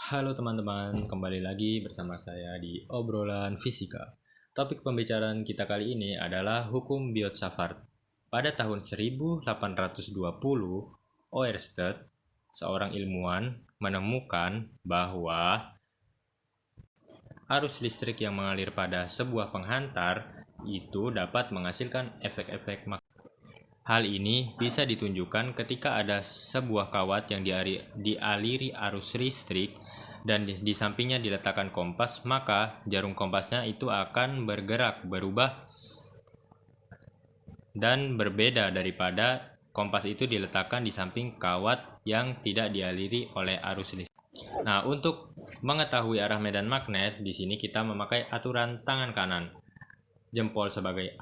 Halo teman-teman, kembali lagi bersama saya di obrolan fisika. Topik pembicaraan kita kali ini adalah hukum Biot-Savart. Pada tahun 1820, Oersted, seorang ilmuwan, menemukan bahwa arus listrik yang mengalir pada sebuah penghantar itu dapat menghasilkan efek-efek magnetik. Hal ini bisa ditunjukkan ketika ada sebuah kawat yang dialiri arus listrik dan di sampingnya diletakkan kompas, maka jarum kompasnya itu akan berubah dan berbeda daripada kompas itu diletakkan di samping kawat yang tidak dialiri oleh arus listrik. Nah, untuk mengetahui arah medan magnet, di sini kita memakai aturan tangan kanan, jempol sebagai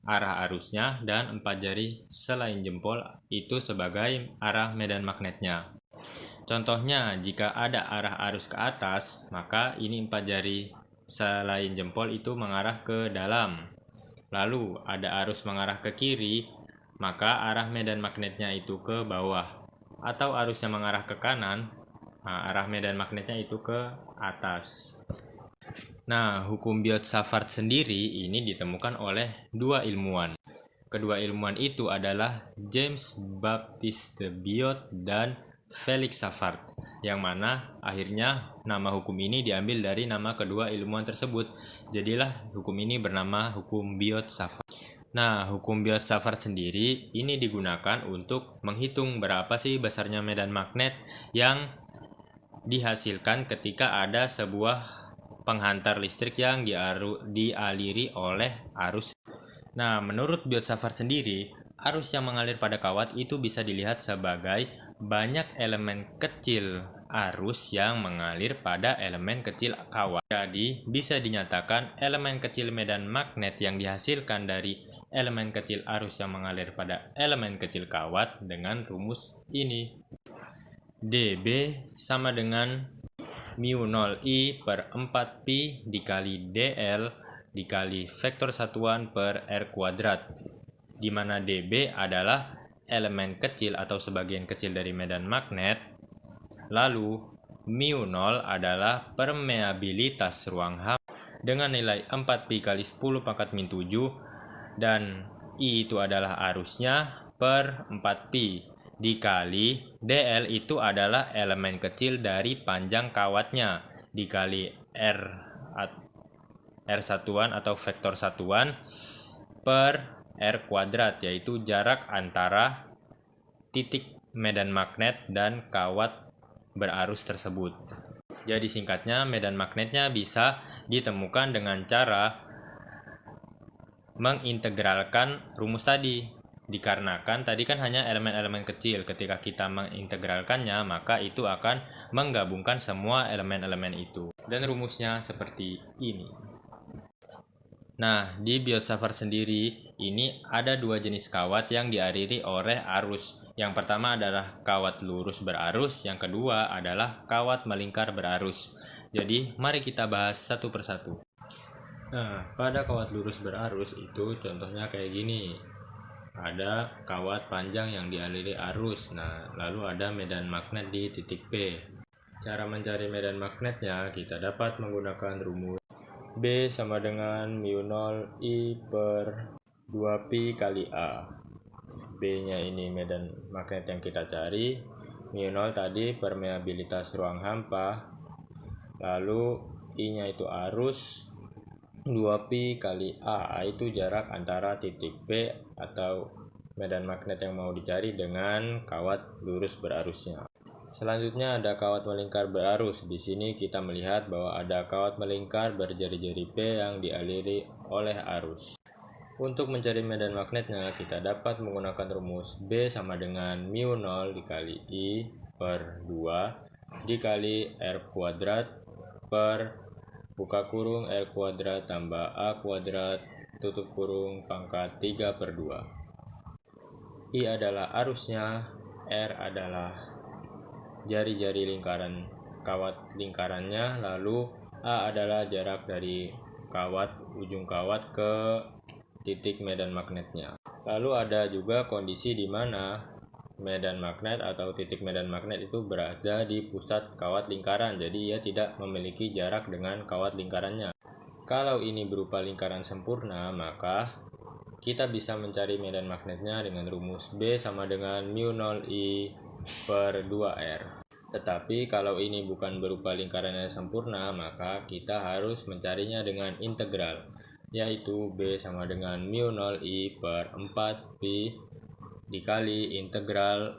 arah arusnya, dan 4 jari selain jempol itu sebagai arah medan magnetnya. Contohnya, jika ada arah arus ke atas, maka ini 4 jari selain jempol itu mengarah ke dalam. Lalu ada arus mengarah ke kiri, maka arah medan magnetnya itu ke bawah. Atau arusnya mengarah ke kanan, arah medan magnetnya itu ke atas. Nah, hukum Biot-Savart sendiri ini ditemukan oleh dua ilmuwan. Kedua ilmuwan itu adalah James Baptiste Biot dan Felix Savart, yang mana akhirnya nama hukum ini diambil dari nama kedua ilmuwan tersebut. Jadilah hukum ini bernama hukum Biot-Savart. Nah, hukum Biot-Savart sendiri ini digunakan untuk menghitung berapa sih besarnya medan magnet yang dihasilkan ketika ada sebuah penghantar listrik yang dialiri oleh arus. Nah, menurut Biot-Savart sendiri, arus yang mengalir pada kawat itu bisa dilihat sebagai banyak elemen kecil arus yang mengalir pada elemen kecil kawat. Jadi, bisa dinyatakan elemen kecil medan magnet yang dihasilkan dari elemen kecil arus yang mengalir pada elemen kecil kawat dengan rumus ini. dB sama dengan mu 0 I per 4 pi dikali dl dikali vektor satuan per r kuadrat, di mana dB adalah elemen kecil atau sebagian kecil dari medan magnet, lalu mu 0 adalah permeabilitas ruang hampa dengan nilai 4 pi kali 10 pangkat min 7, dan I itu adalah arusnya per 4 pi dikali dl itu adalah elemen kecil dari panjang kawatnya dikali r satuan atau vektor satuan per r kuadrat, yaitu jarak antara titik medan magnet dan kawat berarus tersebut. Jadi singkatnya, medan magnetnya bisa ditemukan dengan cara mengintegralkan rumus tadi. Dikarenakan tadi kan hanya elemen-elemen kecil, ketika kita mengintegralkannya maka itu akan menggabungkan semua elemen-elemen itu. Dan rumusnya seperti ini. Nah, di Biot-Savart sendiri ini ada dua jenis kawat yang dialiri oleh arus. Yang pertama adalah kawat lurus berarus, yang kedua adalah kawat melingkar berarus. Jadi, mari kita bahas satu persatu. Nah, pada kawat lurus berarus itu contohnya kayak gini. Ada kawat panjang yang dialiri arus. Nah, lalu ada medan magnet di titik P. Cara mencari medan magnetnya kita dapat menggunakan rumus B sama dengan mu 0 I per 2 pi kali A. B-nya ini medan magnet yang kita cari. Mu 0 tadi permeabilitas ruang hampa. Lalu I-nya itu arus. 2 pi kali A itu jarak antara titik P atau medan magnet yang mau dicari dengan kawat lurus berarusnya. Selanjutnya ada kawat melingkar berarus. Di sini kita melihat bahwa ada kawat melingkar berjari-jari P yang dialiri oleh arus. Untuk mencari medan magnetnya kita dapat menggunakan rumus B sama dengan mu 0 dikali I per 2 dikali R kuadrat per buka kurung R kuadrat tambah A kuadrat tutup kurung pangkat 3 per 2. I adalah arusnya, R adalah jari-jari lingkaran kawat lingkarannya, lalu A adalah jarak dari ujung kawat ke titik medan magnetnya. Lalu ada juga kondisi di mana medan magnet atau titik medan magnet itu berada di pusat kawat lingkaran, jadi ia tidak memiliki jarak dengan kawat lingkarannya. Kalau ini berupa lingkaran sempurna, maka kita bisa mencari medan magnetnya dengan rumus B sama dengan μ0I per 2R. Tetapi kalau ini bukan berupa lingkaran yang sempurna, maka kita harus mencarinya dengan integral, yaitu B sama dengan μ0I per 4pi dikali integral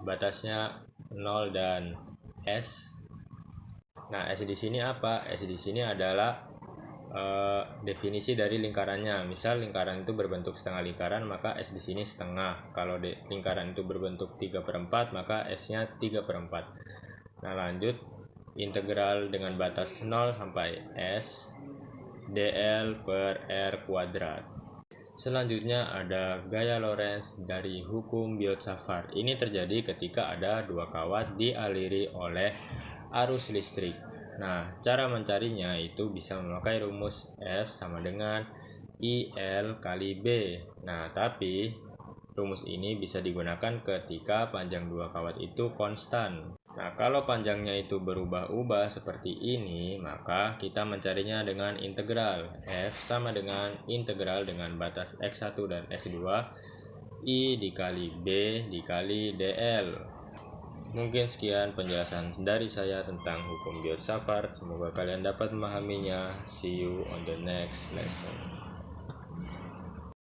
batasnya 0 dan S. Nah, S di sini apa? S di sini adalah definisi dari lingkarannya. Misal lingkaran itu berbentuk setengah lingkaran, maka S di sini setengah. Kalau lingkaran itu berbentuk 3/4, maka S-nya 3/4. Nah, lanjut, integral dengan batas 0 sampai S dl per R kuadrat. Selanjutnya ada gaya Lorentz dari hukum Biot-Savart. Ini terjadi ketika ada dua kawat dialiri oleh arus listrik. Nah, cara mencarinya itu bisa memakai rumus F sama dengan IL kali B. Nah, tapi rumus ini bisa digunakan ketika panjang dua kawat itu konstan. Nah, kalau panjangnya itu berubah-ubah seperti ini, maka kita mencarinya dengan integral. F sama dengan integral dengan batas X1 dan X2 I dikali B dikali DL. Mungkin sekian penjelasan dari saya tentang hukum Biot-Savart. Semoga kalian dapat memahaminya. See you on the next lesson.